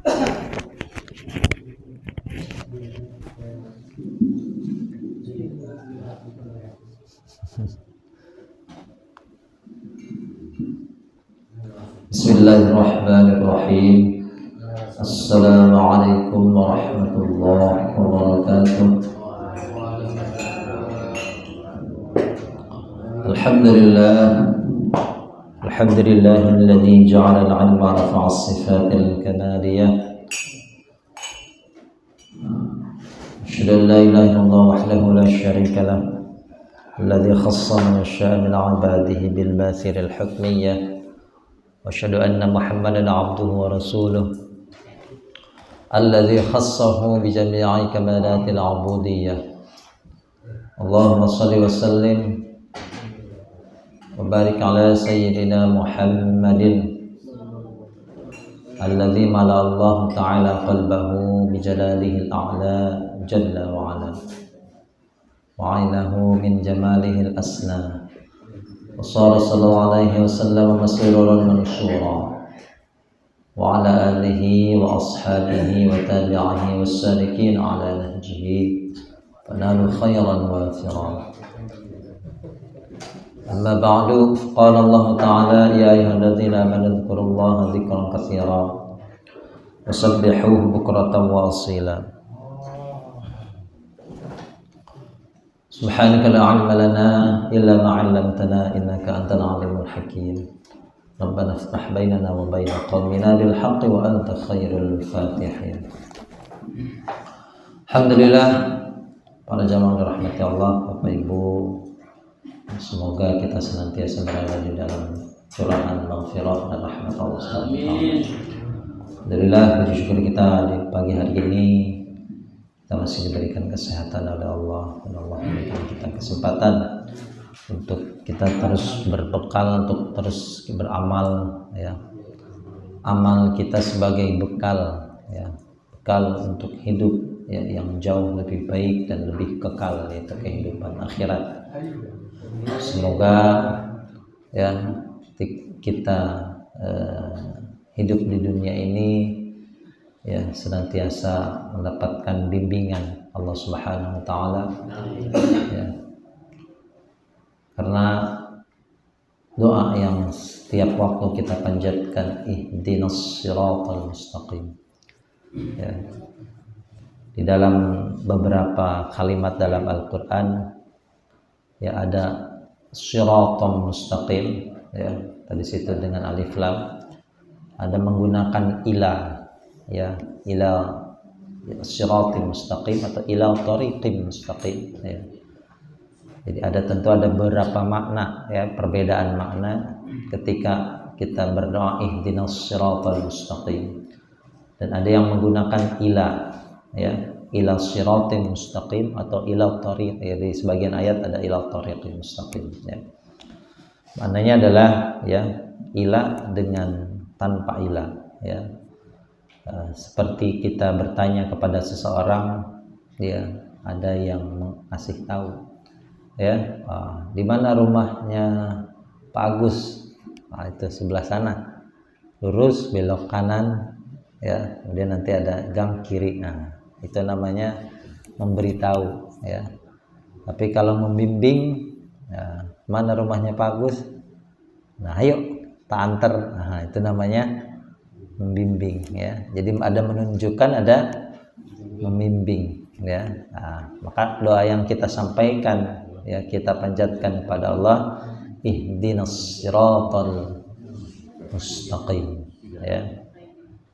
Bismillahirrahmanirrahim. Assalamualaikum warahmatullahi wabarakatuh. Alhamdulillahilladzi ja'ala al-'ilma rafa'a as-sifatil kamaliyah. Asyhadu an la ilaha illallah wahdahu la syarika lah. Alladzi khassa man yasha'u min 'ibadihi bil mathiril hukmiyyah. وأشهد أن محمدا عبده ورسوله الذي خصه بجميع كمالات العبودية. اللهم صل وسلم وبارك على سيدنا محمد الذي ملأ الله تعالى قلبه بجلاله الأعلى جل وعلا وعينه من جماله الأسنى وصار صلى الله عليه وسلم مسرورا منشورا وعلى آله وأصحابه وتابعه والسالكين على نهجه فنالوا خيرا وافرا. أما بعد قال الله تعالى يا أيها الذين آمنوا اذكروا الله ذكرا كثيرا وسبحوه بكرة وأصيلا. Subhanaka la 'ilma lana illa ma 'allamtana innaka antal 'alimul hakim. Rabbana iftah bainana wa baina qaumina bil haqqi wa anta khairul fatihin. Alhamdulillah, para jamaah dirahmati Allah, Bapak Ibu, semoga kita senantiasa berada di dalam curahan maghfirah dan rahmat Allah Subhanahu wa taala. Alhamdulillah, puji syukur kita di pagi hari ini kita masih diberikan kesehatan oleh Allah, dan Allah memberikan kita kesempatan untuk kita terus berbekal, untuk terus beramal, ya. Amal kita sebagai bekal, ya, bekal untuk hidup, ya, yang jauh lebih baik dan lebih kekal, yaitu kehidupan akhirat. Semoga, ya, kita hidup di dunia ini, ya, senantiasa mendapatkan bimbingan Allah Subhanahu wa taala, ya. Karena doa yang setiap waktu kita panjatkan, ihdinas siratal mustaqim, ya. Di dalam beberapa kalimat dalam Al-Qur'an, ya, ada siratal mustaqim, ya, tadi situ dengan alif lam, ada menggunakan ila, ya, ila siratal mustaqim atau ila tariqim mustaqim, ya. Jadi tentu ada beberapa makna, ya, perbedaan makna ketika kita berdoa ihdinas siratal mustaqim, dan ada yang menggunakan ila, ya, ila siratal mustaqim atau ila tariq, ya, di sebagian ayat ada ila tariqim mustaqim, ya. Maknanya adalah, ya, ila dengan tanpa ila, ya. Seperti kita bertanya kepada seseorang, ya, ada yang ngasih tahu, ya, di mana rumahnya Pak Agus, itu sebelah sana, lurus belok kanan, ya, kemudian nanti ada gang kiri. Nah, itu namanya memberitahu, ya. Tapi kalau membimbing, ya, mana rumahnya Pak Agus, nah ayo tak antar, nah itu namanya membimbing, ya. Jadi ada menunjukkan, ada membimbing, ya. Nah, maka doa yang kita sampaikan, ya, kita panjatkan kepada Allah, ihdinas siratal mustaqim, ya.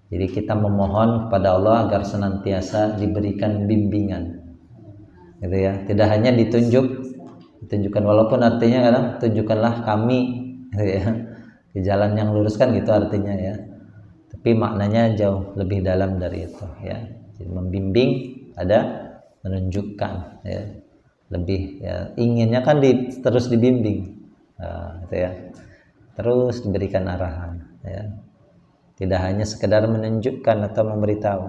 Jadi kita memohon kepada Allah agar senantiasa diberikan bimbingan, gitu, ya. Tidak hanya ditunjukkan, walaupun artinya kadang tunjukkanlah kami, gitu, ya, di jalan yang lurus, kan gitu artinya, ya. Tapi maknanya jauh lebih dalam dari itu, ya. Jadi membimbing ada menunjukkan, ya, lebih, ya, inginnya kan terus dibimbing, gitu, ya, terus diberikan arahan, ya. Tidak hanya sekedar menunjukkan atau memberitahu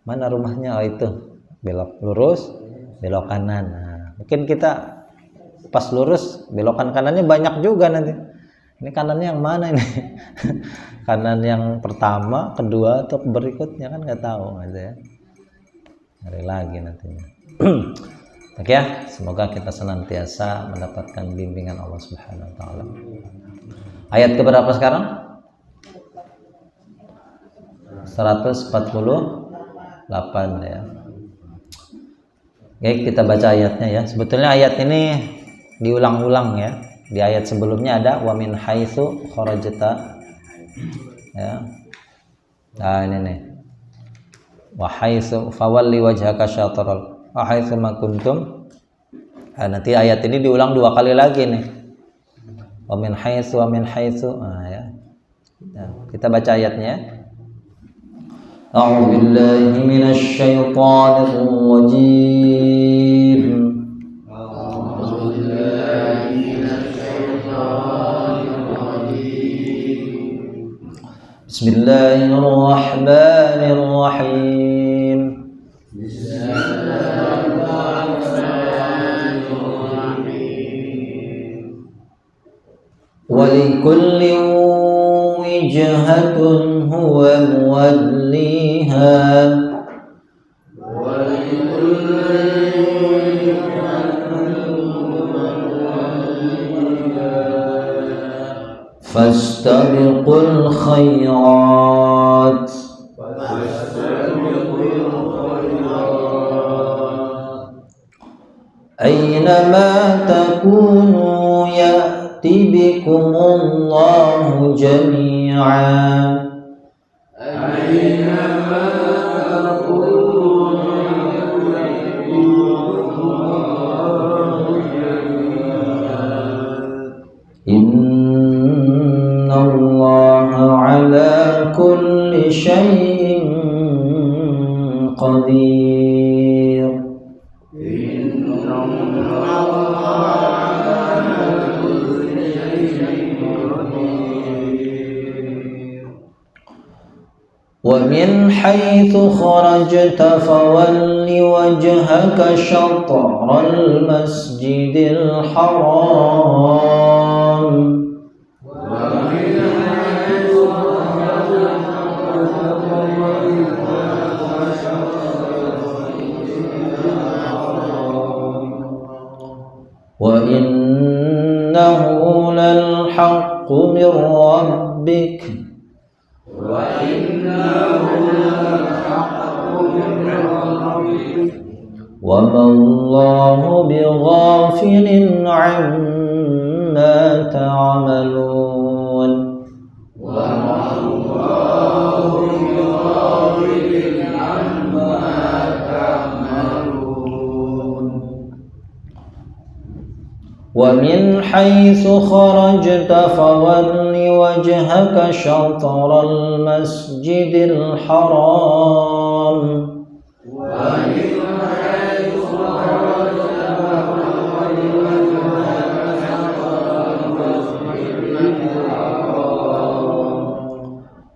mana rumahnya, oh itu belok lurus belok kanan. Nah, mungkin kita pas lurus belokan kanannya banyak juga nanti, Ini kanannya yang mana ini? Kanan yang pertama, kedua, atau berikutnya kan nggak tahu gitu ya. Cari lagi nantinya. Oke ya, semoga kita senantiasa mendapatkan bimbingan Allah Subhanahu wa taala. Ayat keberapa sekarang? 148 ya. Oke, kita baca ayatnya ya. Sebetulnya ayat ini diulang-ulang ya. Di ayat sebelumnya ada wa min haitsu kharajta ya. Nah, ini nih. Wa haitsu fawalli wajhaka syatral wa haitsu ma kuntum. Nah, nanti ayat ini diulang 2 kali lagi nih. Wa min haitsu nah, ya. Nah, kita baca ayatnya. A'udzu billahi minasy syaithanir rajim. Bismillahirrahmanirrahim. ولكل وجهة هو موليها فاستبقوا الخيرات أينما تكونوا يأتي بكم الله جميعا أينما تكونوا يأتي بكم الله جميعا إن الله على كل شيء قدير. ومن حيث خرجت فول وجهك شطر المسجد الحرام وإنه للحق من ربك وما الله بغافل عما تعملون. ومن حيث خرجت فول وجهك شطر المسجد الحرام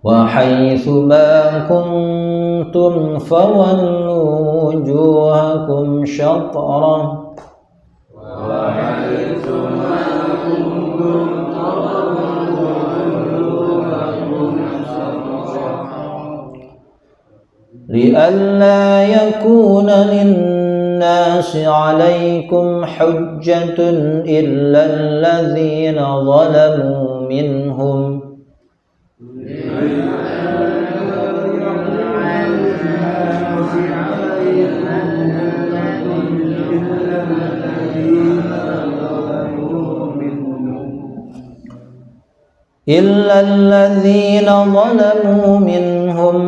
وحيث ما كنتم فولوا وجوهكم شطره لئلا يكون للناس عليكم حجة إلا الذين ظلموا منهم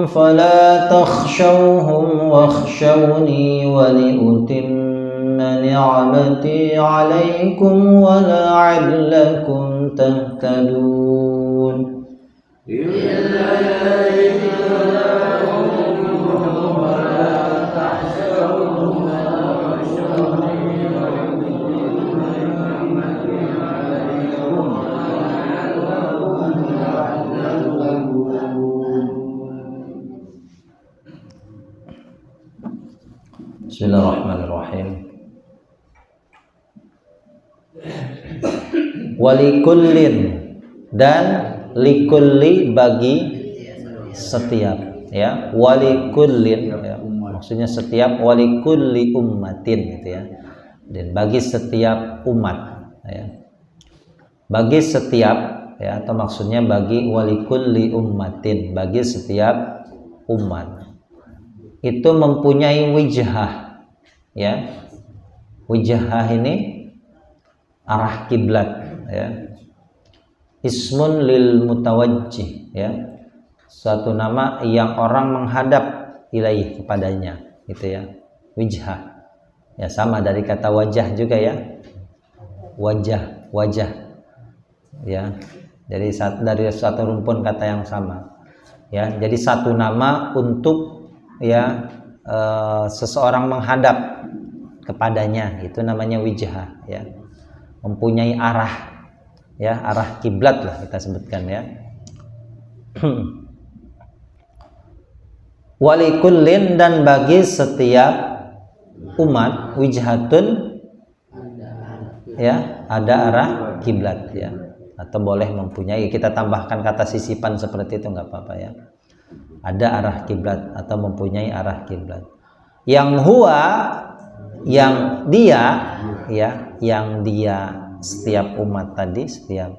فلا تخشوهم واخشوني ولأتم نعمتي عليكم ولعلكم تهتدون. Bismillahirrahmanirrahim. Walikullin, dan likulli bagi setiap, ya, walikullin, ya, maksudnya setiap, walikulli ummatin gitu ya, dan bagi setiap umat, ya, bagi setiap, ya, atau maksudnya bagi walikulli ummatin, bagi setiap umat itu mempunyai wijhah, ya. Wijhah ini arah kiblat, ya. Ismun lil mutawajjih, ya, suatu nama yang orang menghadap ilaih, kepadanya, gitu ya. Wijhah, ya, sama dari kata wajah juga, ya, wajah, wajah, ya, dari suatu rumpun kata yang sama, ya. Jadi satu nama untuk, ya, seseorang menghadap kepadanya, itu namanya wijhah, ya, mempunyai arah, ya, arah kiblat lah kita sebutkan, ya. Walikullin, dan bagi setiap umat, wijhatun, ya, ada arah kiblat, ya, atau boleh mempunyai, kita tambahkan kata sisipan seperti itu nggak apa-apa, ya, ada arah kiblat atau mempunyai arah kiblat. Yang huwa, yang dia, ya, yang dia setiap umat tadi, setiap,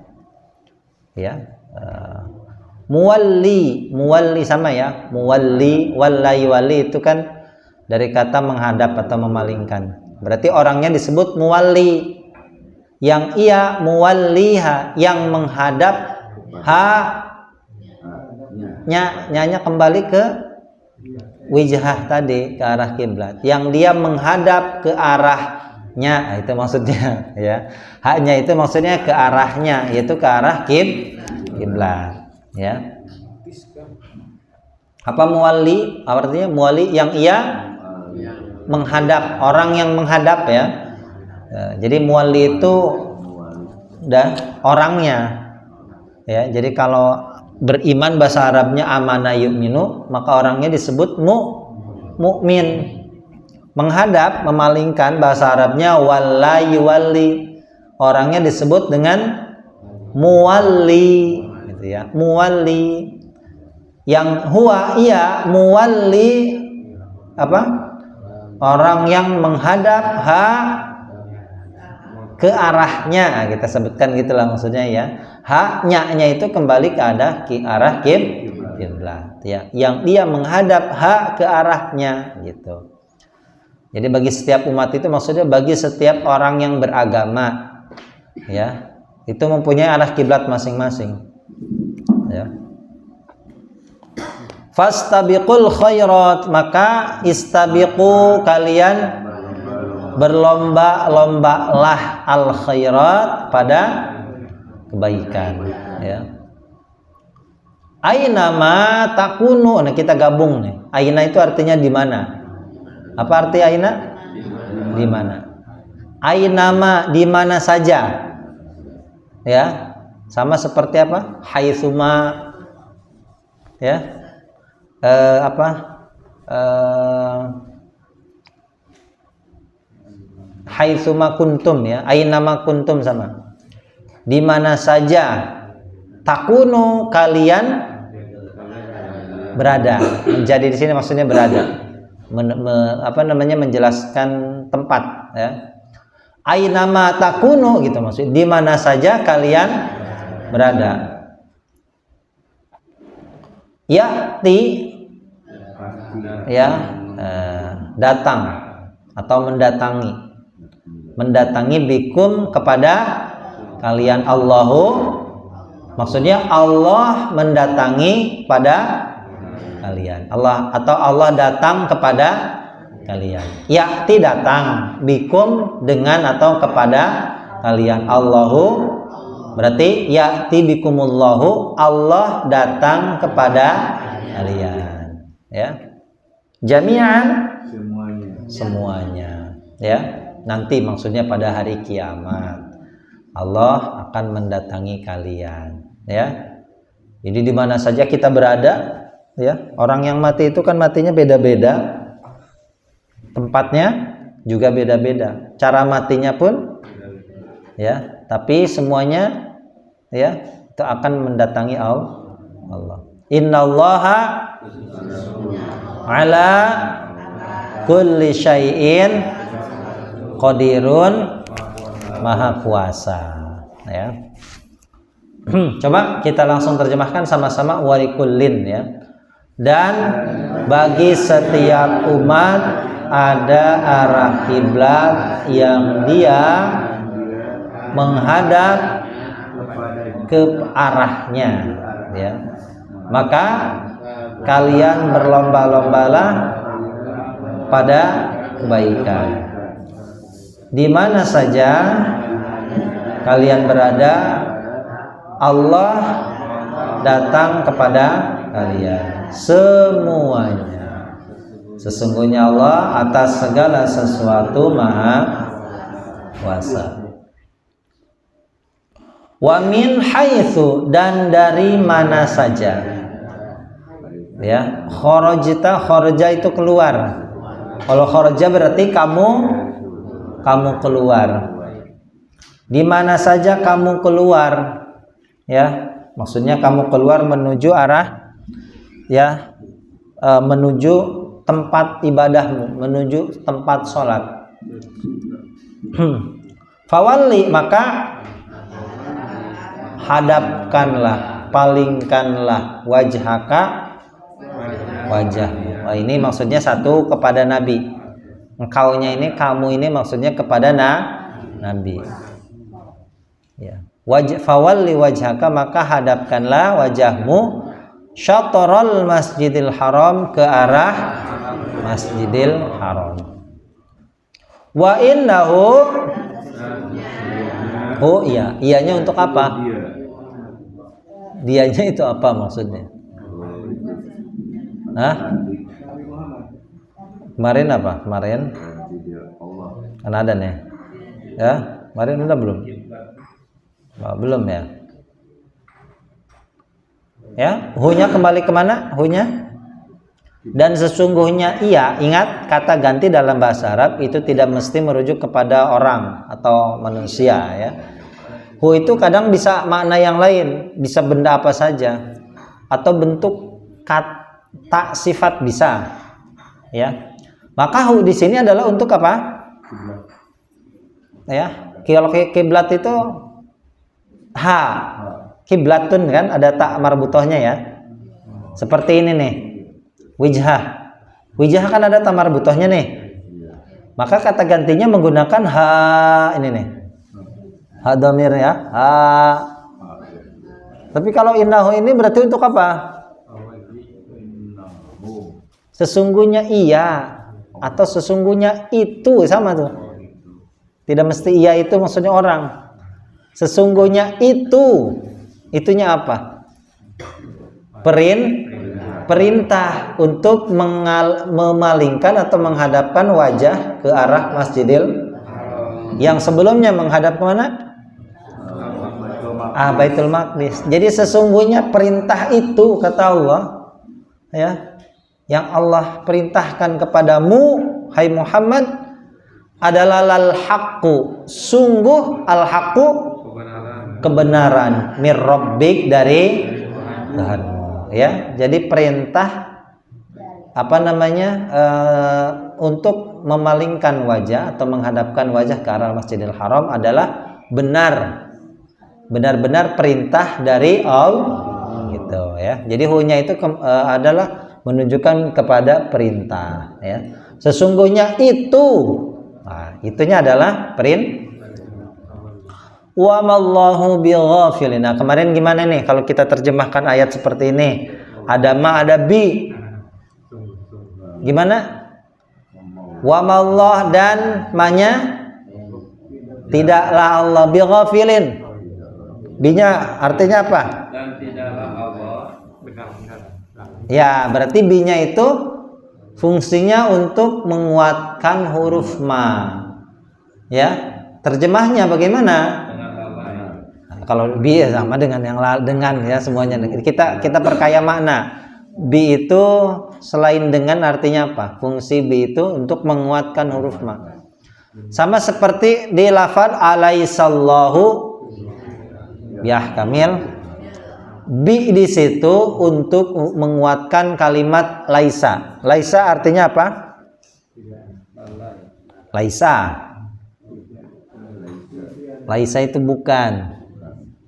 ya, muwalli, muwalli sama, ya, muwalli, wallai, wali itu kan dari kata menghadap atau memalingkan, berarti orangnya disebut muwalli. Yang ia muwalliha, yang menghadap, ha, nya kembali ke wijhah tadi, ke arah kiblat, yang dia menghadap ke arahnya, itu maksudnya, ya. Haknya itu maksudnya ke arahnya, yaitu ke arah kiblat, ya. Apa muwalli? Artinya muwalli yang ia menghadap, orang yang menghadap, ya. Jadi muwalli itu udah orangnya, ya. Jadi kalau beriman bahasa Arabnya amana yu'minu, maka orangnya disebut mukmin. Menghadap, memalingkan, bahasa Arabnya walla yuwalli, orangnya disebut dengan muwalli, gitu ya, muwalli. Yang huwa, ia, muwalli apa? Orang yang menghadap, ha, ke arahnya, kita sebutkan gitulah maksudnya, ya. Haknya itu kembali ke arah kiblat, ya, yang dia menghadap, ha, ke arahnya, gitu. Jadi bagi setiap umat itu maksudnya bagi setiap orang yang beragama, ya, itu mempunyai arah kiblat masing-masing, ya. Fastabiqul khairat, maka istabiqu, kalian berlomba-lombalah, al khairat, pada kebaikan, ya. Aina ma takunu, nah kita gabung nih. Aina itu artinya di mana? Apa arti aina? Di mana? Aina ma, di mana saja, ya. Sama seperti apa? Haitsuma, ya. Haitsuma kuntum, ya, ainama kuntum sama, di mana saja, takunu, kalian berada. Jadi di sini maksudnya berada, menjelaskan tempat, ya. Ainama takunu, gitu maksudnya, di mana saja kalian berada. Ya'ti, ya, datang atau mendatangi bikum, kepada kalian, Allahu, maksudnya Allah mendatangi pada kalian, Allah, atau Allah datang kepada kalian. Ya'ti, datang, bikum, dengan atau kepada kalian, Allahu, berarti ya'ti bikumullahu, Allah datang kepada kalian, ya. Jami'an, semuanya, ya. Nanti maksudnya pada hari kiamat Allah akan mendatangi kalian, ya. Jadi di mana saja kita berada, ya. Orang yang mati itu kan matinya beda-beda, tempatnya juga beda-beda, cara matinya pun, ya, tapi semuanya, ya, itu akan mendatangi Allah. Innallaha ala kulli syai'in qadirun, maha kuasa, ya. Coba kita langsung terjemahkan sama-sama, walikullin, ya. Dan bagi setiap umat ada arah kiblat yang dia menghadap ke arahnya, ya. Maka kalian berlomba-lombalah pada kebaikan. Di mana saja kalian berada, Allah datang kepada kalian semuanya. Sesungguhnya Allah atas segala sesuatu maha kuasa. Wa min haitsu, dan dari mana saja, ya. Kharaja itu keluar. Kalau kharaja berarti kamu keluar. Di mana saja kamu keluar, ya. Maksudnya kamu keluar menuju arah, ya, menuju tempat ibadahmu, menuju tempat sholat. Fawalli, maka hadapkanlah, palingkanlah wajhaka, wajahmu. Wah, ini maksudnya satu kepada Nabi. Engkaunya ini, kamu ini maksudnya kepada Nabi. Ya. Fawalli wajhaka, maka hadapkanlah wajahmu syatrul masjidil haram, ke arah masjidil haram. Wa innahu, oh iya, iyanya untuk apa? Dianya itu apa maksudnya? Hah? Kemarin apa? Kemarin? Kan ada nih. Ya, kemarin udah belum? Oh, belum ya? Ya, hunya kembali kemana? Hunya? Dan sesungguhnya ia, ingat kata ganti dalam bahasa Arab itu tidak mesti merujuk kepada orang atau manusia, ya. Hu itu kadang bisa makna yang lain, bisa benda apa saja, atau bentuk kata sifat bisa, ya. Maka hu di sini adalah untuk apa? Ya, kalau kiblat itu ha, kiblatun kan ada tak marbutohnya, ya. Seperti ini nih, wijhah. Wijhah kan ada tak marbutohnya nih. Maka kata gantinya menggunakan ha ini nih. Ha dhamir, ya. Ha. Tapi kalau innahu ini berarti untuk apa? Sesungguhnya iya atau sesungguhnya itu, sama tuh. Tidak mesti iya itu maksudnya orang. Sesungguhnya itu, itunya apa? Perintah untuk memalingkan atau menghadapkan wajah ke arah Masjidil, yang sebelumnya menghadap ke mana? Baitul Maqdis. Jadi sesungguhnya perintah itu, kata Allah, ya, yang Allah perintahkan kepadamu, hai Muhammad, adalah lal haqqu, sungguh al haqqu, kebenaran, mir rabbik, dari Tuhanmu, ya. Jadi perintah apa namanya, untuk memalingkan wajah atau menghadapkan wajah ke arah Masjidil Haram adalah benar-benar perintah dari Allah, gitu, ya. Jadi hunya itu adalah menunjukkan kepada perintah, ya. Sesungguhnya itu, nah, itunya adalah wa mallahu bighafilin. Nah, kemarin gimana nih kalau kita terjemahkan ayat seperti ini? Ada ma, ada bi. Gimana? Wa mallah, dan ma-nya tidaklah Allah, bighafilin. Bi-nya artinya apa? Dan tidaklah Allah benar-benar. Ya, berarti bi-nya itu fungsinya untuk menguatkan huruf ma. Ya, terjemahnya bagaimana? Nah, kalau bi sama dengan yang dengan, ya, semuanya. Kita perkaya makna. Bi itu selain dengan artinya apa? Fungsi bi itu untuk menguatkan huruf ma. Sama seperti di lafaz alaihissallahu biahkamil bi di situ untuk menguatkan kalimat laisa. Laisa artinya apa? Laisa. Laisa itu bukan.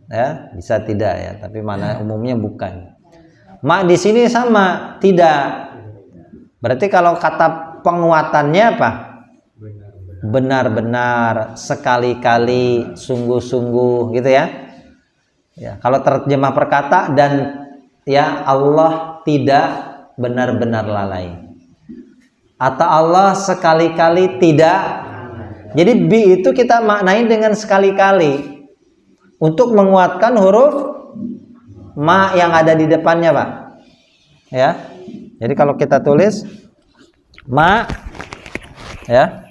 Ya, bisa tidak ya, tapi mana umumnya bukan. Ma di sini sama, tidak. Berarti kalau kata penguatannya apa? Benar-benar, sekali-kali, sungguh-sungguh gitu ya. Ya, kalau terjemah perkata dan ya Allah tidak benar-benar lalai. Atau Allah sekali-kali tidak. Jadi bi itu kita maknai dengan sekali-kali untuk menguatkan huruf ma yang ada di depannya, Pak. Ya. Jadi kalau kita tulis ma ya.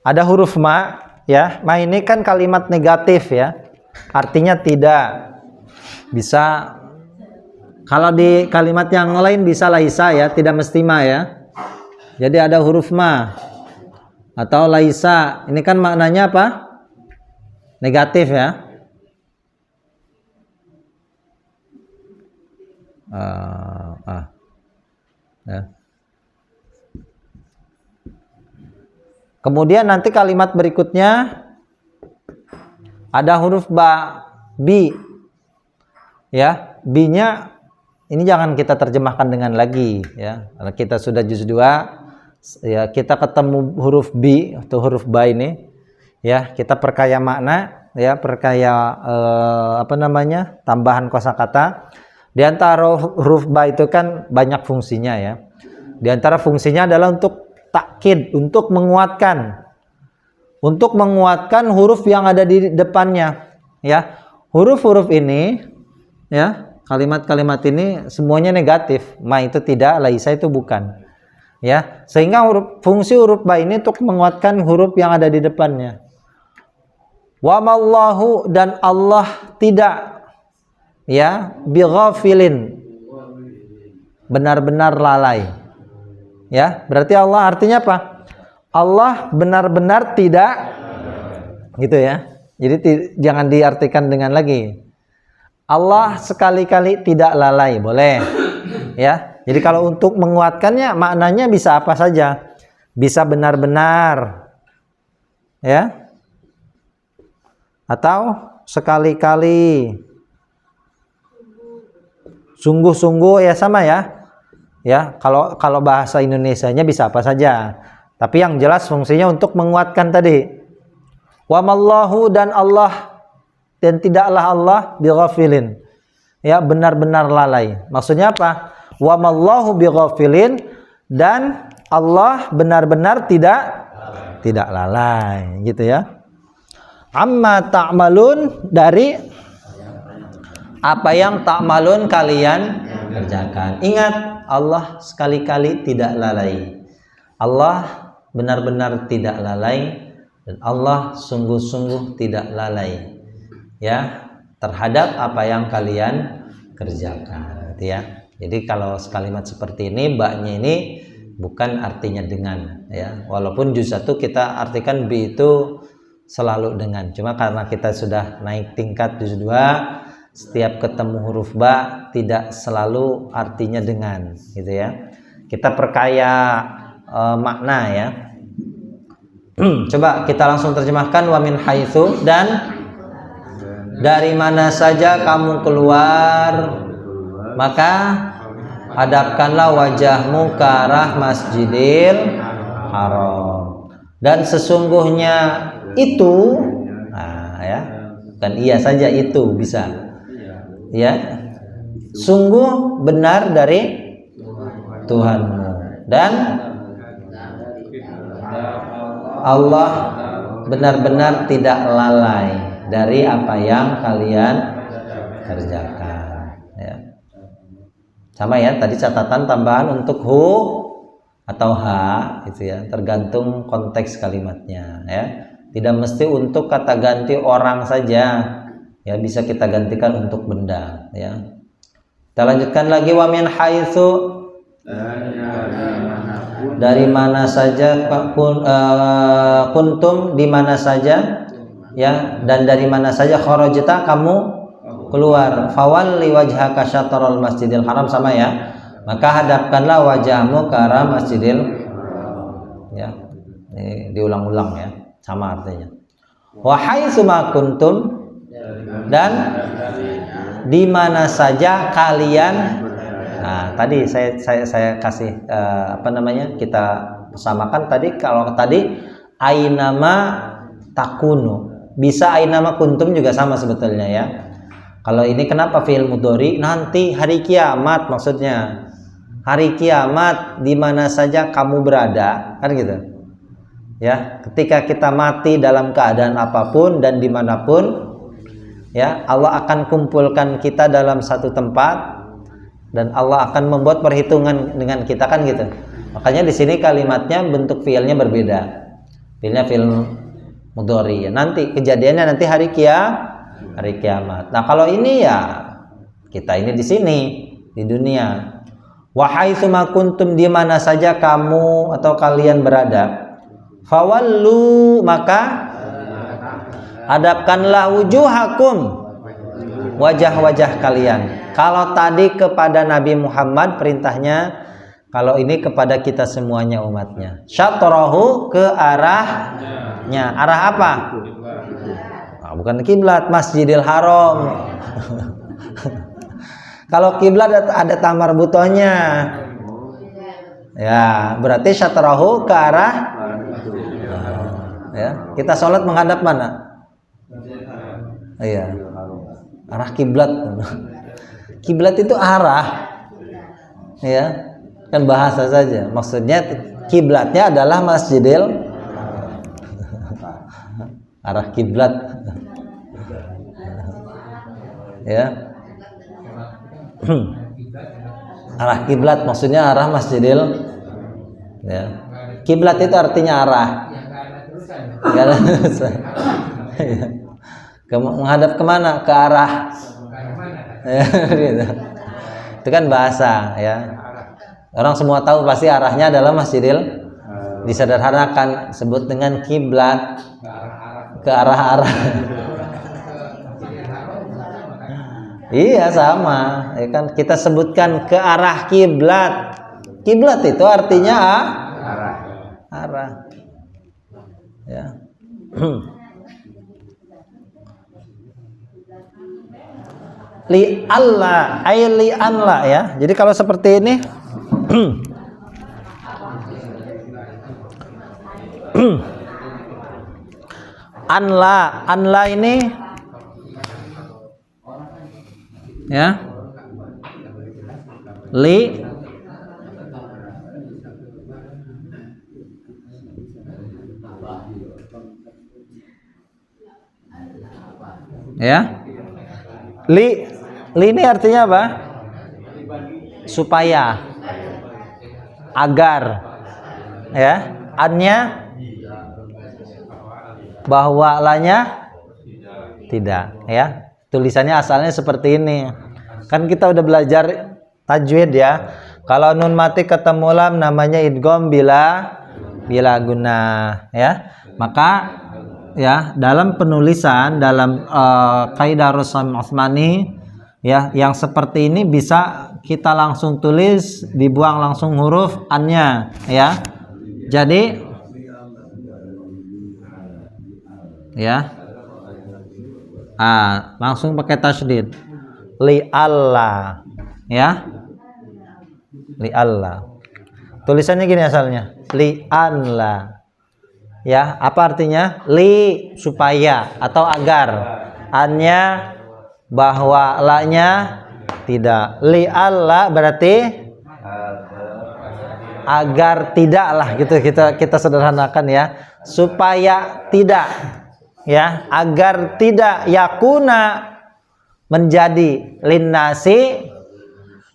Ada huruf ma ya. Ma ini kan kalimat negatif ya. Artinya tidak. Bisa kalau di kalimat yang lain bisa laisa ya, tidak mesti ma ya. Jadi ada huruf ma atau laisa. Ini kan maknanya apa? Negatif ya. Ya. Kemudian nanti kalimat berikutnya ada huruf ba, bi. Ya, bi-nya ini jangan kita terjemahkan dengan lagi ya. Karena kita sudah juz 2 ya, kita ketemu huruf bi atau huruf ba ini ya, kita perkaya makna ya, perkaya tambahan kosakata. Di antara huruf ba itu kan banyak fungsinya ya. Di antara fungsinya adalah untuk takkid, untuk menguatkan huruf yang ada di depannya ya. Huruf-huruf ini ya, kalimat-kalimat ini semuanya negatif. Ma itu tidak, laisa itu bukan ya, sehingga fungsi huruf ba ini untuk menguatkan huruf yang ada di depannya. Wa mallahu, dan Allah tidak ya, bighafilin, benar-benar lalai ya. Berarti Allah artinya apa? Allah benar-benar tidak gitu ya. Jadi jangan diartikan dengan lagi Allah sekali-kali tidak lalai, boleh ya. Jadi kalau untuk menguatkannya maknanya bisa apa saja. Bisa benar-benar ya, atau sekali-kali, sungguh-sungguh ya, sama ya. Ya, kalau bahasa Indonesianya bisa apa saja. Tapi yang jelas fungsinya untuk menguatkan tadi. Wa mallahu, dan Allah, dan tidaklah Allah bighafilin. Ya, benar-benar lalai. Maksudnya apa? Wa mallahu bighafilin, dan Allah benar-benar tidak lalai, gitu ya. Amma ta'malun, dari apa yang ta'malun kalian kerjakan. Ingat, Allah sekali-kali tidak lalai. Allah benar-benar tidak lalai, dan Allah sungguh-sungguh tidak lalai ya terhadap apa yang kalian kerjakan gitu ya. Jadi kalau kalimat seperti ini, baknya ini bukan artinya dengan ya. Walaupun juz 1 kita artikan bi itu selalu dengan. Cuma karena kita sudah naik tingkat juz 2, setiap ketemu huruf ba tidak selalu artinya dengan gitu ya. Kita perkaya makna ya. Coba kita langsung terjemahkan. Wa min haitsu, dan dari mana saja kamu keluar, maka hadapkanlah wajahmu ke arah Masjidil Haram. Dan sesungguhnya itu, ya, bukan iya saja, itu bisa ya, sungguh benar dari Tuhanmu, dan Allah benar-benar tidak lalai dari apa yang kalian kerjakan ya. Sama ya, tadi catatan tambahan untuk hu atau ha gitu ya, tergantung konteks kalimatnya ya. Tidak mesti untuk kata ganti orang saja ya, bisa kita gantikan untuk benda ya. Kita lanjutkan lagi. Wa min haitsu, dari mana saja kuntum, di mana saja, ya, dan dari mana saja kharajta kamu keluar. Fawalli wajhaka syatral masjidil haram, sama ya, maka hadapkanlah wajahmu ke arah masjidil, ya, ini diulang-ulang ya, sama artinya. Wa haitsu ma kuntum, dan di mana saja kalian. Nah, tadi saya kasih kita samakan tadi. Kalau tadi ainama takunu, bisa ainama kuntum juga sama sebetulnya ya. Kalau ini kenapa fi'il mudhari? Nanti hari kiamat, maksudnya hari kiamat di mana saja kamu berada, kan gitu ya. Ketika kita mati dalam keadaan apapun dan dimanapun, ya, Allah akan kumpulkan kita dalam satu tempat dan Allah akan membuat perhitungan dengan kita, kan gitu. Makanya di sini kalimatnya bentuk fiilnya berbeda. Fiilnya fiil mudhari. Nanti kejadiannya nanti hari kiamat. Nah, kalau ini ya kita ini di sini di dunia. Wa haitsu ma kuntum, di mana saja kamu atau kalian berada. Fawallu, maka hadapkanlah wujuhakum, wajah-wajah kalian. Kalau tadi kepada Nabi Muhammad perintahnya, kalau ini kepada kita semuanya umatnya. Syatrahu, ke arahnya. Arah apa? Nah, bukan kiblat, Masjidil Haram. Kalau kiblat ada tamar butohnya. Ya, berarti syatrahu ke arah. Ya, kita sholat menghadap mana? Iya, arah kiblat. Kiblat itu arah, ya, kan bahasa saja. Maksudnya kiblatnya adalah Masjidil, arah kiblat, ya. Arah kiblat maksudnya arah Masjidil, ya. Kiblat itu artinya arah. Menghadap kemana? Ke arah. Gitu. Itu kan bahasa ya. Orang semua tahu pasti arahnya adalah Masjidil. Disederhanakan sebut dengan kiblat, ke arah-arah. Iya sama, ya kan kita sebutkan ke arah kiblat. Kiblat itu artinya arah. Ya. Li Allah, li anla ya. Jadi kalau seperti ini anla ini ya. Li ya. Li ini artinya apa? Supaya, agar, ya. Annya, bahwa, lanya tidak, ya. Tulisannya asalnya seperti ini. Kan kita udah belajar tajwid ya. Kalau nun mati ketemu lam namanya idgham bila gunnah, ya. Maka ya dalam penulisan dalam kaidah Rusam Utsmani ya, yang seperti ini bisa kita langsung tulis, dibuang langsung huruf annya ya. Jadi ya langsung pakai tasydid li Allah ya, li Allah. Tulisannya gini asalnya li anla. Ya, apa artinya? Li, supaya atau agar. Annya, bahwa, lanya tidak. Li Allah berarti agar tidak lah, gitu kita sederhanakan ya. Supaya tidak, ya, agar tidak yakuna menjadi linnasi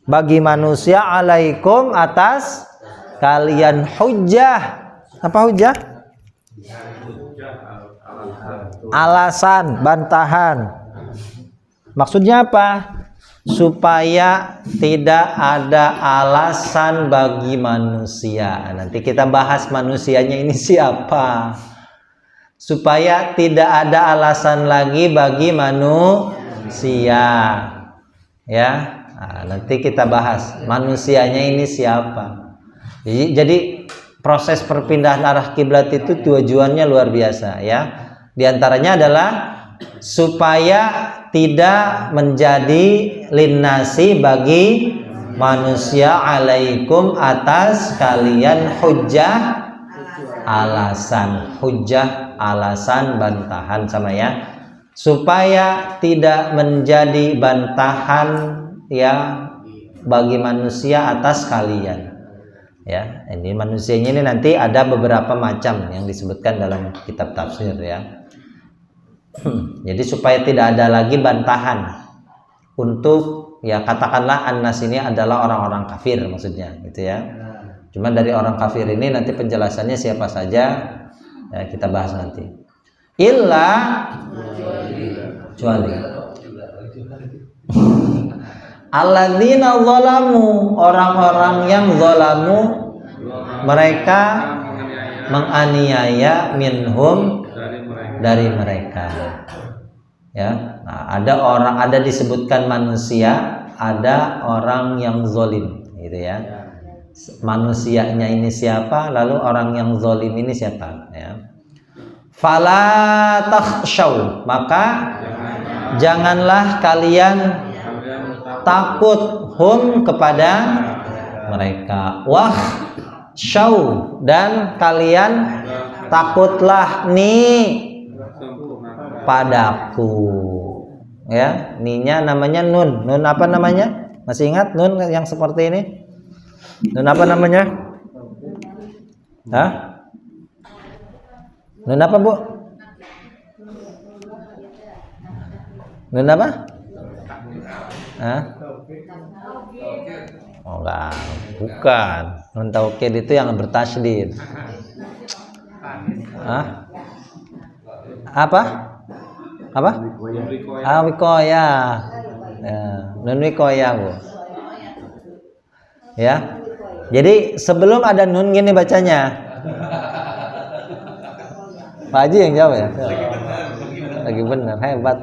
bagi manusia alaikum atas kalian hujjah. Apa hujjah? Alasan, bantahan. Maksudnya apa? supaya tidak ada alasan bagi manusia. Nanti kita bahas manusianya ini siapa. Supaya tidak ada alasan lagi bagi manusia. Ya, nah, nanti kita bahas manusianya ini siapa. Jadi proses perpindahan arah kiblat itu tujuannya luar biasa ya. Di antaranya adalah supaya tidak menjadi linnasi bagi manusia alaikum atas kalian hujjah alasan bantahan sama ya, supaya tidak menjadi bantahan ya bagi manusia atas kalian ya. Ini manusianya ini nanti ada beberapa macam yang disebutkan dalam kitab tafsir ya. Jadi supaya tidak ada lagi bantahan untuk ya katakanlah annas ini adalah orang-orang kafir maksudnya gitu ya. Cuma dari orang kafir ini nanti penjelasannya siapa saja ya, kita bahas nanti. Illa kecuali alladzina zalamu, orang-orang yang zalamu mereka menganiaya minhum dari mereka ya. Nah, ada disebutkan manusia, ada orang yang zalim gitu ya. Manusianya ini siapa, lalu orang yang zalim ini siapa ya. Fala takhshaw, maka janganlah kalian takut hum kepada mereka. Wah syaw, dan kalian takutlah nih padaku ya. Ninya namanya nun apa namanya, masih ingat nun yang seperti ini? Nun apa namanya? Hah? Nun apa bu? Nun apa? Hah? Oh enggak, bukan. Nun taukid itu yang bertasydid. Hah? Apa? Wikoya. Ya, nun wikoya bu. Ya. Jadi sebelum ada nun gini bacanya. Pak Haji yang jawab ya. Lagi benar, hebat.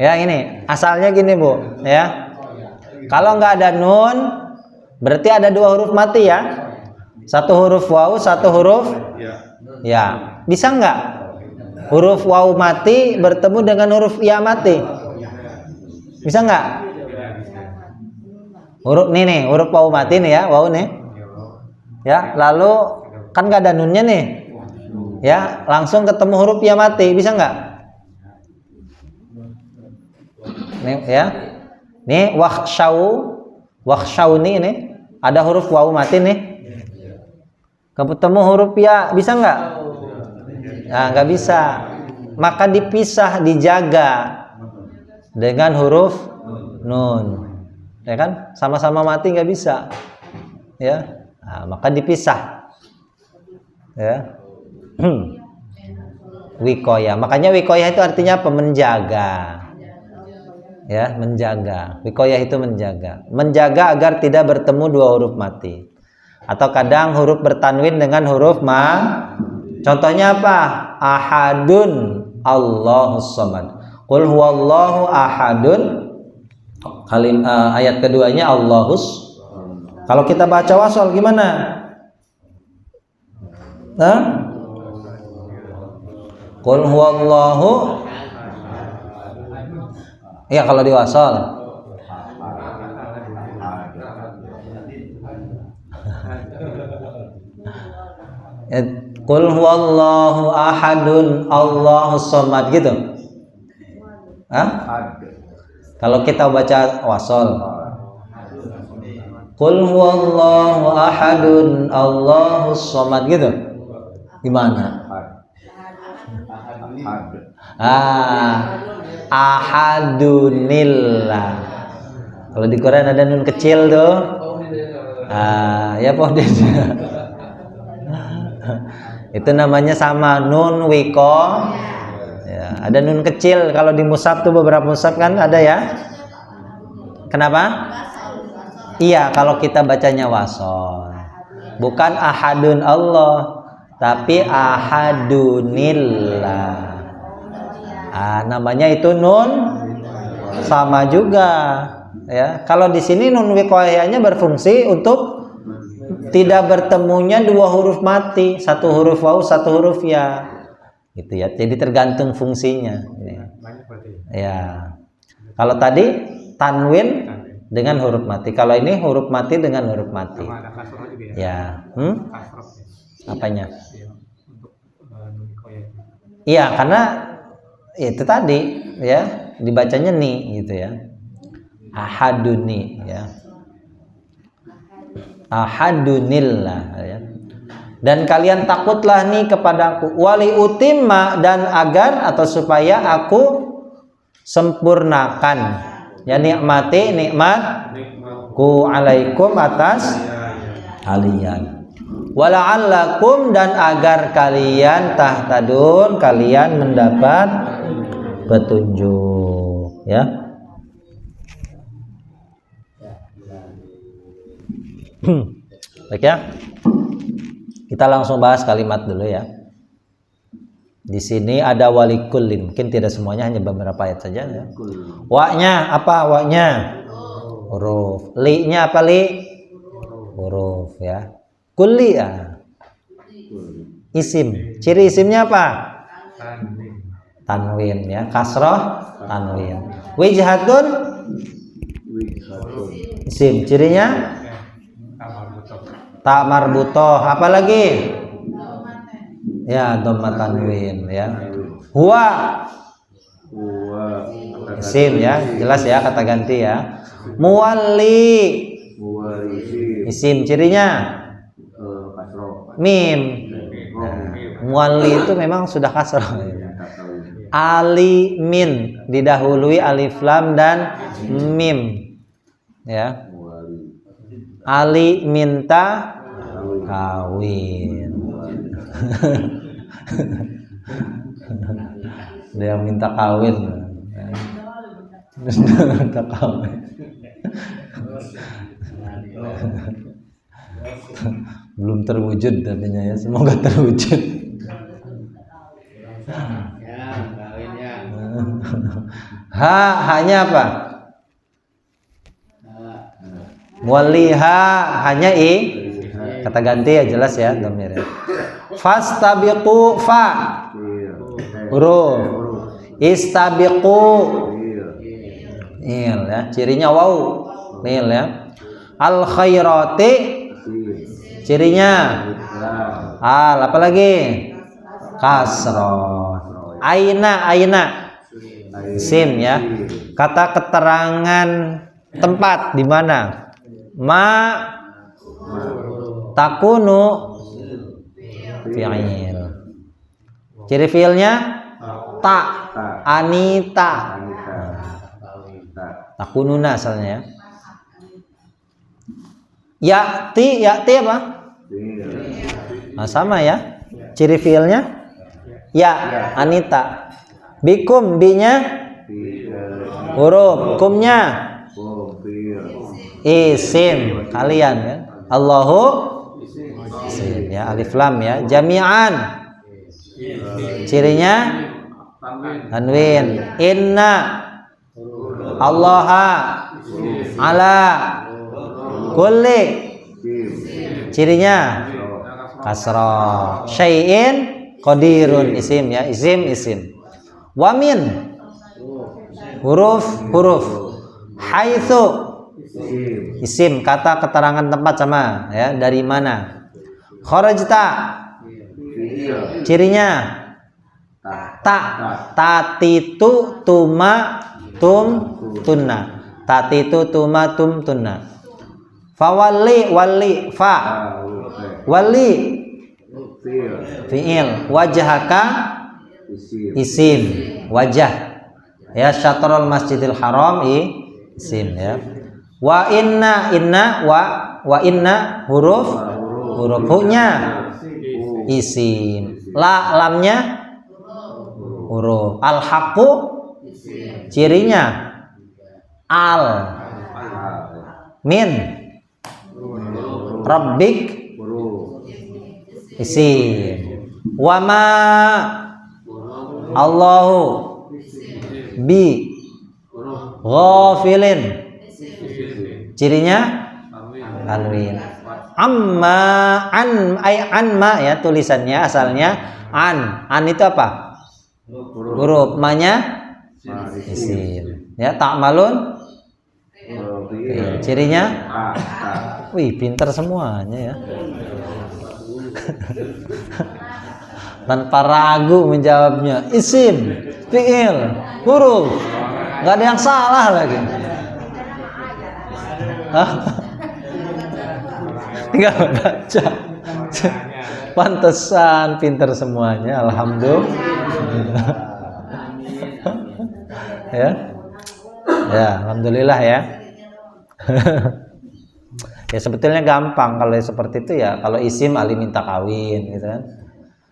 Ya ini asalnya gini bu, ya. Kalau nggak ada nun, berarti ada dua huruf mati ya. Satu huruf waw, satu huruf ya. Bisa nggak huruf waw mati bertemu dengan huruf ya mati? Bisa nggak? Huruf nih, huruf waw mati nih ya, waw nih. Ya, lalu kan nggak ada nunnya nih. Ya, langsung ketemu huruf ya mati, bisa nggak? Nih ya. Nih wakhshaw nih ada huruf waw mati nih. Ketemu huruf ya, bisa nggak? Nah, nggak bisa. Maka dipisah, dijaga dengan huruf nun. Ya kan? Sama-sama mati nggak bisa. Ya. Nah, maka dipisah. Ya. Wikoya. Makanya wikoya itu artinya apa? Menjaga. Ya, menjaga. Wikoya itu menjaga. Menjaga agar tidak bertemu dua huruf mati. Atau kadang huruf bertanwin dengan huruf ma. Contohnya apa? Ahadun, Allahus samad. Qul huwallahu ahadun. Ayat keduanya Allahus. Kalau kita baca wasol gimana? Hah? Qul huwallahu. Ya kalau di wasol. Qul huwallahu ahadun Allahus samad gitu. Hah? Kalau kita baca wasol. Qul huwallahu ahadun Allahus samad gitu. Gimana? Ahadunillah. Kalau di Quran ada nun kecil tuh. Ya pohon. Itu namanya sama nun wiko. Ya. ada nun kecil kalau di mushaf tuh, beberapa mushaf kan ada ya. Kenapa? Iya, kalau kita bacanya wasol. Bukan ahadun Allah, tapi ahadunillah. Namanya itu nun sama juga ya. Kalau di sini nun wiqayahnya berfungsi untuk tidak bertemunya dua huruf mati, satu huruf waw, satu huruf ya. Gitu ya. Jadi tergantung fungsinya. Ya. Kalau tadi tanwin dengan huruf mati. Kalau ini huruf mati dengan huruf mati. Ya. Apanya? Iya, karena itu tadi ya, dibacanya ni gitu ya. Ahaduni ya. Ahadunillah ya. Dan kalian takutlah nih kepadaku, wali utimma, dan agar atau supaya aku sempurnakan ya nikmatku alaikum atas kalian, wala'allakum, dan agar kalian tahtadun, kalian mendapat petunjuk ya. Baik ya, kita langsung bahas kalimat dulu ya. Di sini ada walikullin, mungkin tidak semuanya, hanya beberapa ayat saja ya. Wa-nya apa? Wa-nya huruf. Li-nya apa li? Huruf ya. Kulli ya. Isim. Ciri isimnya apa? Tanwin ya. Kasroh tanwin. Wijhatun isim. Cirinya tak marbutoh. Apa lagi? Ya, dhamma tanwin ya. Huwa isim ya, jelas ya, kata ganti ya. Muwalli isim, cirinya mim. Nah, muwalli itu memang sudah kasroh. Alimin didahului alif lam dan mim ya. Ali minta kawin. Dia minta kawin. Minta kawin. Belum terwujud tadinya ya, semoga terwujud. Hanya apa? Waliha hanya kata ganti ya, jelas ya dhamir ya. Fastabiqu fa huruf, istabiqu il ya, cirinya waw mil ya. Al khairati cirinya al, apa lagi? Kasroh. Aina isim ya. Kata keterangan tempat di mana? Ma takunu fi'il. Ciri fi'ilnya ta, anita. Takununa asalnya ya. Ya'ti apa? Nah, sama ya. Ciri fi'ilnya ya, anita. Bikum, binya huruf, kumnya isim, kalian kan. Allahu isim ya, alif lam ya. Jami'an cirinya tanwin. Inna Allaha ala kulli cirinya kasrah. Syai'in qadirun isim ya, isim. Wamin huruf. Haitsu isim, kata keterangan tempat sama ya, dari mana. Kharajta cirinya ta, tatitu tuma tum tunna, tatitu tuma tum tunna. Fawalli wali fa, wali fi'il, wajhaka isim, wajah ya. Syatrul masjidil haram isim ya. Wa inna wa inna huruf hu-nya isim. Lamnya huruf. Al-haqqu cirinya al min rabbik isim. Wama Allahu bi ghafilin cirinya tanwin. Amma an ma ya tulisannya asalnya an itu apa? Huruf. Ma-nya isim. Ya, ta'malun cirinya wih, pintar semuanya ya. Tanpa ragu menjawabnya. Isim, fi'il, huruf. Nggak ada yang salah lagi. Tinggal baca. Pantesan pintar semuanya, alhamdulillah. Ya. Ya, alhamdulillah ya. Ya sebetulnya gampang kalau seperti itu ya. Kalau isim ali minta kawin gitu kan.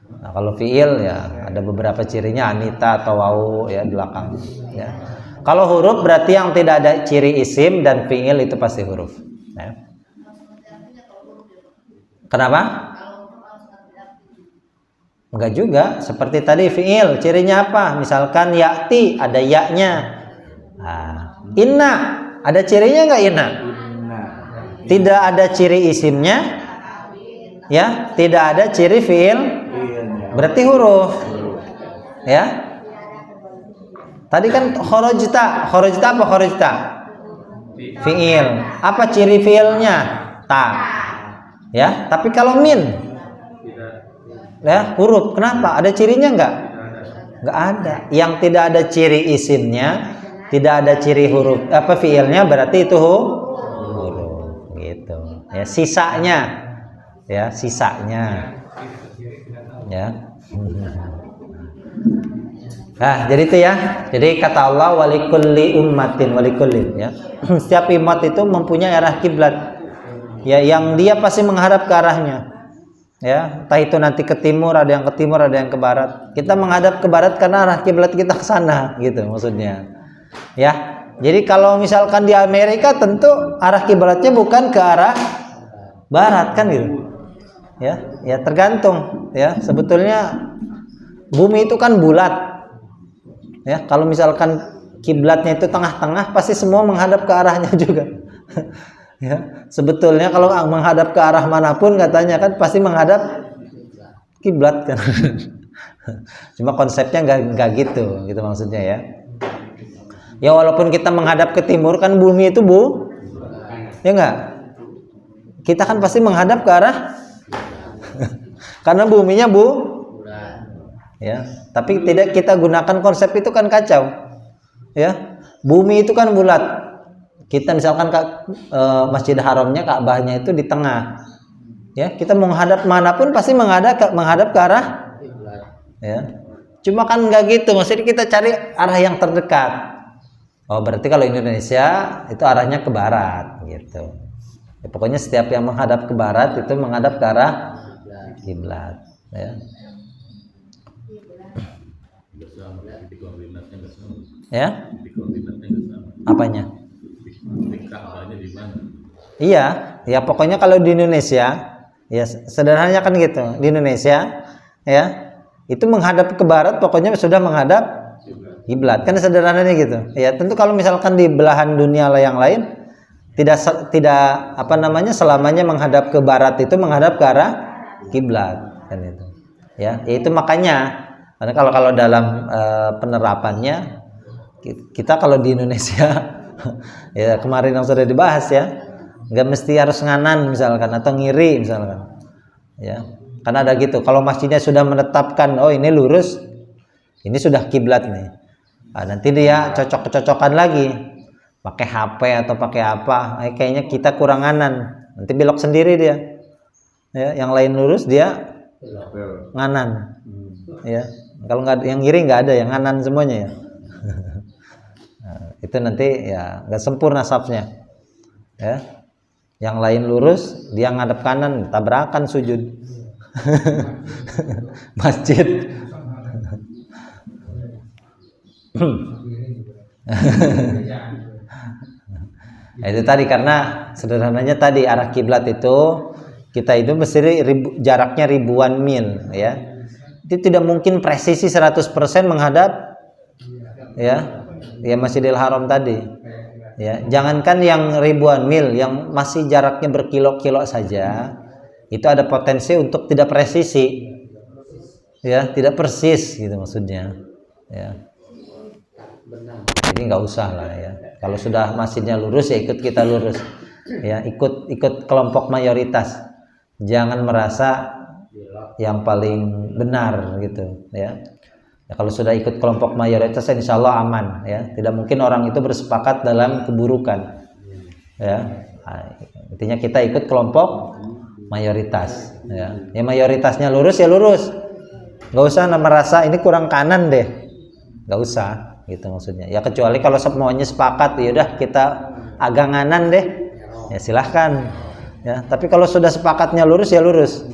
Nah, kalau fiil ya ada beberapa cirinya anita atau wau ya di belakang ya. Kalau huruf berarti yang tidak ada ciri isim dan fiil itu pasti huruf ya. Kenapa? Enggak juga, seperti tadi fiil cirinya apa? Misalkan ya'ti ada ya-nya. Nah, inna ada cirinya enggak inna? Tidak ada ciri isimnya, ya, tidak ada ciri fiil, berarti huruf, ya. Tadi kan kharajta apa kharajta? Fiil. Apa ciri fiilnya? Ta. Ya, tapi kalau min, ya huruf. Kenapa? Ada cirinya enggak? Enggak ada. Yang tidak ada ciri isimnya, tidak ada ciri huruf apa fiilnya, berarti itu huruf. Gitu. Ya, sisanya. Ya, sisanya. Ya. Nah, jadi itu ya. Jadi kata Allah walikulli ummatin walikullin ya. Setiap umat itu mempunyai arah kiblat. Ya, yang dia pasti menghadap ke arahnya. Ya, entah itu nanti ke timur, ada yang ke timur, ada yang ke barat. Kita menghadap ke barat karena arah kiblat kita ke sana, gitu maksudnya. Ya. Jadi kalau misalkan di Amerika tentu arah kiblatnya bukan ke arah barat kan gitu. Ya, ya tergantung ya. Sebetulnya bumi itu kan bulat. Ya, kalau misalkan kiblatnya itu tengah-tengah pasti semua menghadap ke arahnya juga. Ya, sebetulnya kalau menghadap ke arah manapun katanya kan pasti menghadap kiblat kan. Cuma konsepnya nggak gitu maksudnya ya. Ya walaupun kita menghadap ke timur kan bumi itu ya enggak? Kita kan pasti menghadap ke arah karena buminya ya. Tapi tidak kita gunakan konsep itu kan kacau. Ya, bumi itu kan bulat. Kita misalkan Masjid Haramnya Ka'bahnya itu di tengah. Ya, kita menghadap manapun pasti menghadap ke arah ya. Cuma kan enggak gitu, maksudnya kita cari arah yang terdekat. Oh, berarti kalau Indonesia itu arahnya ke barat gitu. Ya, pokoknya setiap yang menghadap ke barat itu menghadap ke arah kiblat ya. Ya? Apanya? Iya, ya pokoknya kalau di Indonesia ya sederhananya kan gitu. Di Indonesia ya, itu menghadap ke barat pokoknya sudah menghadap kiblat kan sederhananya gitu. Ya tentu kalau misalkan di belahan dunia yang lain tidak apa namanya selamanya menghadap ke barat itu menghadap ke arah kiblat kan itu. Ya, itu makanya karena kalau dalam penerapannya kita kalau di Indonesia ya kemarin yang sudah dibahas ya nggak mesti harus nganan misalkan atau ngiri misalkan ya karena ada gitu. Kalau masjidnya sudah menetapkan oh ini lurus ini sudah kiblat nih. Nah, nanti dia cocok-cocokan lagi pakai HP atau pakai apa kayaknya kita kurang nganan nanti belok sendiri dia ya, yang lain lurus dia nganan ya, kalau nggak yang kiri nggak ada yang nganan semuanya ya. Nah, itu nanti ya nggak sempurna safnya ya, yang lain lurus dia ngadep kanan tabrakan sujud masjid. Nah, itu tadi karena sederhananya tadi arah kiblat itu kita itu mesti jaraknya ribuan mil ya. Itu tidak mungkin presisi 100% menghadap ya Masjidil Haram tadi. Ya, jangankan yang ribuan mil, yang masih jaraknya berkilo-kilo saja itu ada potensi untuk tidak presisi. Ya, tidak persis gitu maksudnya. Ya. Jadi nggak usah lah ya. Kalau sudah masjidnya lurus ya ikut kita lurus. Ya, ikut kelompok mayoritas. Jangan merasa yang paling benar gitu ya. Ya, kalau sudah ikut kelompok mayoritas insya Allah aman ya. Tidak mungkin orang itu bersepakat dalam keburukan. Ya. Nah, intinya kita ikut kelompok mayoritas ya. Ya mayoritasnya lurus ya lurus. Nggak usah merasa ini kurang kanan deh. Nggak usah gitu maksudnya. Ya kecuali kalau semuanya sepakat ya udah kita agak nganan deh. Ya silahkan. Ya, tapi kalau sudah sepakatnya lurus ya lurus.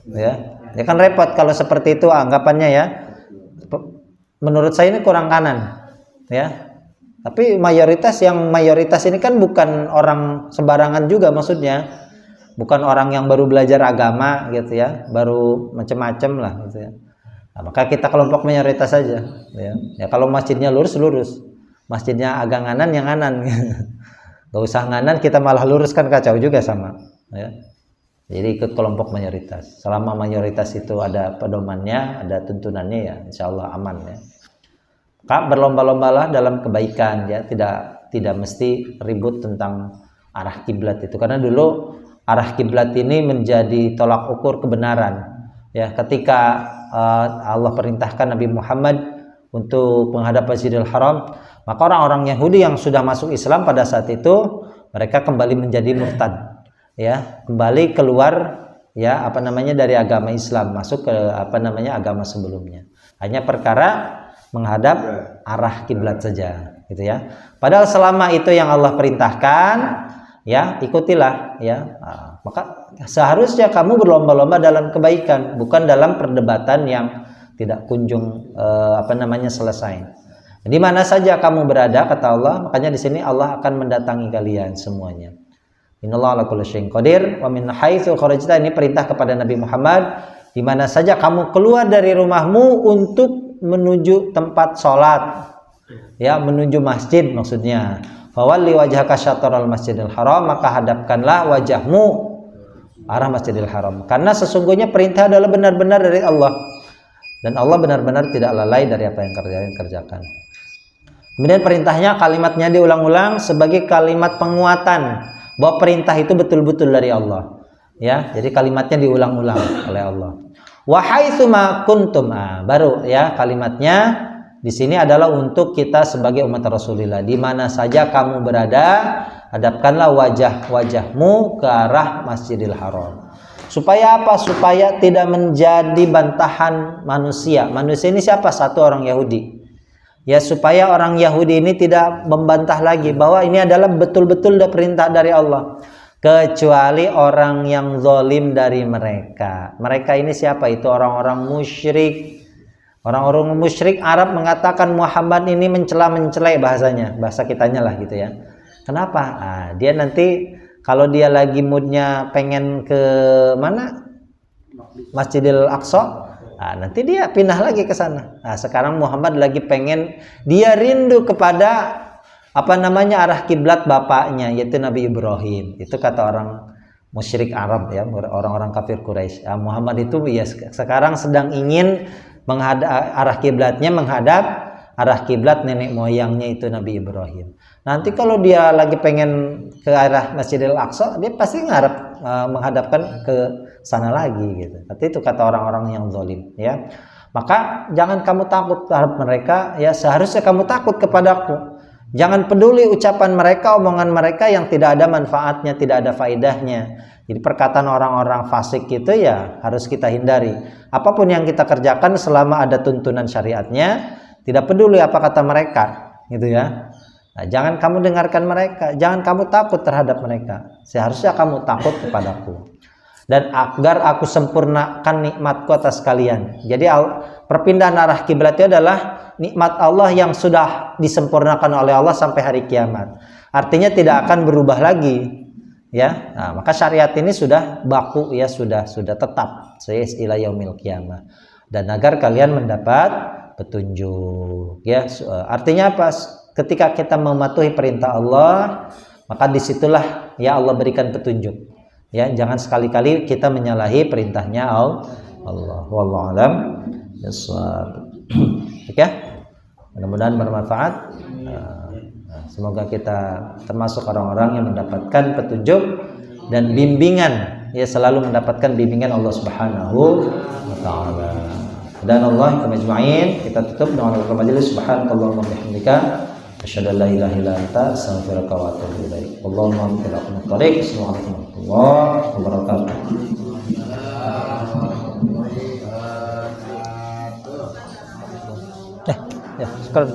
Ya. Ya kan repot kalau seperti itu anggapannya ya. Menurut saya ini kurang kanan ya, tapi mayoritas ini kan bukan orang sembarangan juga maksudnya, bukan orang yang baru belajar agama gitu ya, baru macam-macam lah gitu ya. Nah, maka kita kelompok mayoritas saja ya. Ya kalau masjidnya lurus masjidnya agak nganan yang nganan gak usah nganan kita malah lurus kan kacau juga sama ya. Jadi ikut kelompok mayoritas. Selama mayoritas itu ada pedomannya, ada tuntunannya ya, insya Allah aman ya. Maka berlomba-lombalah dalam kebaikan ya, tidak mesti ribut tentang arah kiblat itu. Karena dulu arah kiblat ini menjadi tolak ukur kebenaran. Ya, ketika Allah perintahkan Nabi Muhammad untuk menghadap Masjidil Haram, maka orang-orang Yahudi yang sudah masuk Islam pada saat itu mereka kembali menjadi murtad. Ya, kembali keluar ya dari agama Islam masuk ke agama sebelumnya. Hanya perkara menghadap arah kiblat saja gitu ya. Padahal selama itu yang Allah perintahkan ya ikutilah ya. Nah, maka seharusnya kamu berlomba-lomba dalam kebaikan, bukan dalam perdebatan yang tidak kunjung selesai. Di mana saja kamu berada kata Allah, makanya di sini Allah akan mendatangi kalian semuanya. Innallaha ala kulli syai'in qadir wa min haitsu kharajta, ini perintah kepada Nabi Muhammad, di mana saja kamu keluar dari rumahmu untuk menuju tempat sholat ya, menuju masjid maksudnya, fawalli wajhaka syatral masjidil haram, maka hadapkanlah wajahmu arah Masjidil Haram, karena sesungguhnya perintah adalah benar-benar dari Allah dan Allah benar-benar tidak lalai dari apa yang kalian kerjakan. Kemudian perintahnya, kalimatnya diulang-ulang sebagai kalimat penguatan bahwa perintah itu betul-betul dari Allah ya. Jadi kalimatnya diulang-ulang oleh Allah. Wa haitsu ma kuntum, baru ya kalimatnya di sini adalah untuk kita sebagai umat Rasulullah. Di mana saja kamu berada, hadapkanlah wajahmu ke arah Masjidil Haram. Supaya apa? Supaya tidak menjadi bantahan manusia. Manusia ini siapa? Satu orang Yahudi. Ya, supaya orang Yahudi ini tidak membantah lagi bahwa ini adalah betul-betul perintah dari Allah, kecuali orang yang zalim dari mereka. Mereka ini siapa? Itu orang-orang musyrik. Orang-orang musyrik Arab mengatakan Muhammad ini mencela-mencelai, bahasanya, bahasa kitanya lah gitu ya. Kenapa? Dia nanti kalau dia lagi moodnya pengen ke mana? Masjidil Aqsa. Nanti dia pindah lagi ke sana. Sekarang Muhammad lagi pengen, dia rindu kepada arah kiblat bapaknya, yaitu Nabi Ibrahim. Itu kata orang musyrik Arab ya, orang-orang kafir Quraisy. Muhammad itu ya sekarang sedang ingin arah kiblatnya menghadap arah kiblat nenek moyangnya, itu Nabi Ibrahim. Nanti kalau dia lagi pengen ke arah Masjidil Aqsa, dia pasti menghadapkan ke sana lagi gitu. Tapi itu kata orang-orang yang zalim ya. Maka jangan kamu takut terhadap mereka ya, seharusnya kamu takut kepadaku. Jangan peduli ucapan mereka, omongan mereka yang tidak ada manfaatnya, tidak ada faedahnya. Jadi perkataan orang-orang fasik itu ya harus kita hindari. Apapun yang kita kerjakan selama ada tuntunan syariatnya, tidak peduli apa kata mereka gitu ya. Jangan kamu dengarkan mereka, jangan kamu takut terhadap mereka. Seharusnya kamu takut kepadaku. Dan agar aku sempurnakan nikmatku atas kalian. Jadi Perpindahan arah kiblat itu adalah nikmat Allah yang sudah disempurnakan oleh Allah sampai hari kiamat. Artinya tidak akan berubah lagi. Ya, nah, maka syariat ini sudah baku ya, sudah tetap ila yaumil qiyamah. Dan agar kalian mendapat petunjuk ya. Artinya apa? Ketika kita mematuhi perintah Allah, maka disitulah ya Allah berikan petunjuk. Ya, jangan sekali-kali kita menyalahi perintahnya Allah. Wallahu a'lam bishawab. Oke. Mudah-mudahan bermanfaat. Semoga kita termasuk orang-orang yang mendapatkan petunjuk dan bimbingan, ya selalu mendapatkan bimbingan Allah Subhanahu wa taala. Dan Allah kemajma'in, kita tutup dengan doa majelis. Subhanakallahumma bihamdika asyhadu an la ilaha illa anta astaghfiruka wa atubu ilaik. Allahumma bil aqwamit. Assalamualaikum warahmatullahi wabarakatuh. Ya, sekarang